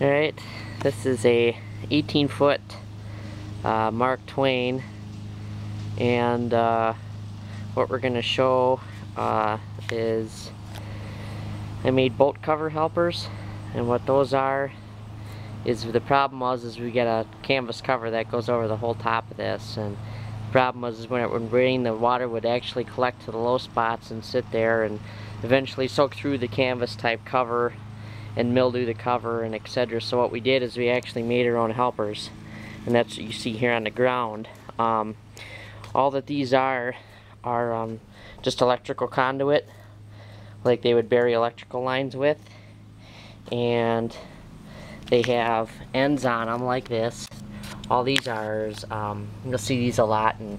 Alright, this is a 18-foot Mark Twain, and what we're going to show is I made boat cover helpers, and what those are is the problem was we get a canvas cover that goes over the whole top of this, and the problem was when it would rain, the water would actually collect to the low spots and sit there and eventually soak through the canvas type cover and mildew the cover and etc. So what we did is we actually made our own helpers, and that's what you see here on the ground. All that these are just electrical conduit, like they would bury electrical lines with, and they have ends on them like this. All these are, you'll see these a lot in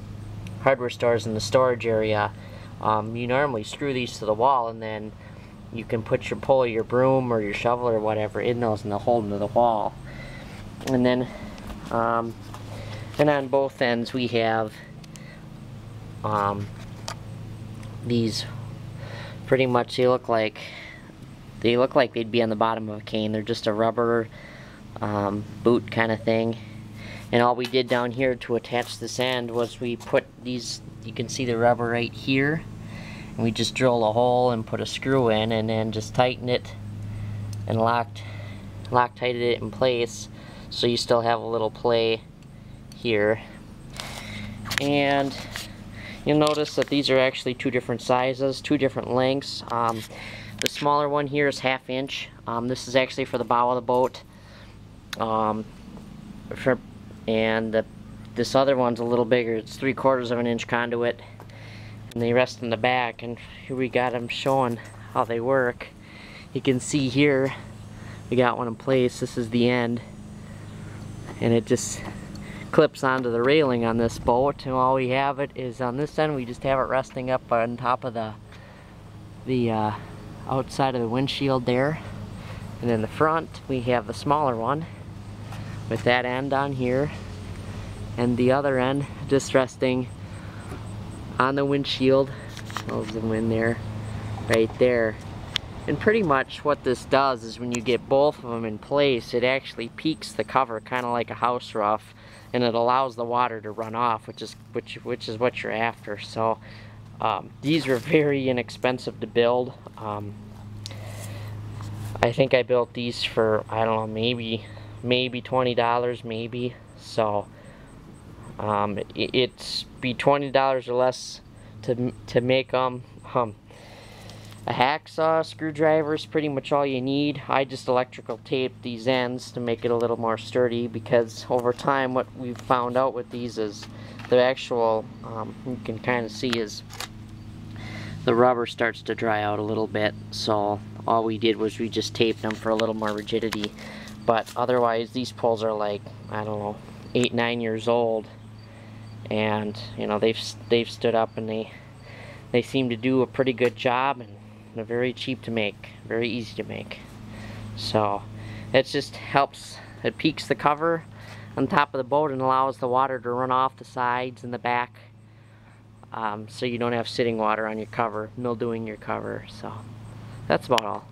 hardware stores in the storage area. You normally screw these to the wall, and then you can pull your broom or your shovel or whatever in those, and they'll hold them to the wall. And then and on both ends we have these. Pretty much they look like they'd be on the bottom of a cane. They're just a rubber boot kind of thing. And all we did down here to attach this end was we put these, you can see the rubber right here, and we just drilled a hole and put a screw in, and then just tighten it and Loctited it in place, so you still have a little play here. And you'll notice that these are actually two different sizes, two different lengths. The smaller one here is 1/2 inch. This is actually for the bow of the boat. This other one's a little bigger. It's 3/4 of an inch conduit, and they rest in the back. And here we got them showing how they work. You can see here we got one in place. This is the end, and it just clips onto the railing on this boat, and all we have it is on this end we just have it resting up on top of the outside of the windshield there. And in the front we have the smaller one with that end on here, and the other end just resting on the windshield. I'll zoom in there, right there. And pretty much what this does is when you get both of them in place, it actually peaks the cover kind of like a house roof, and it allows the water to run off, which is what you're after. So these were very inexpensive to build. I think I built these for, I don't know, maybe $20 maybe. So it's be $20 or less to make them. A hacksaw, screwdriver is pretty much all you need. I just electrical taped these ends to make it a little more sturdy, because over time what we've found out with these is the actual, you can kind of see is the rubber starts to dry out a little bit. So all we did was we just taped them for a little more rigidity. But otherwise these poles are like, I don't know, 8-9 years old, and you know they've stood up, and they seem to do a pretty good job, and they're very cheap to make, very easy to make. So it just helps, it peaks the cover on top of the boat and allows the water to run off the sides and the back, so you don't have sitting water on your cover, mildewing your cover. So that's about all.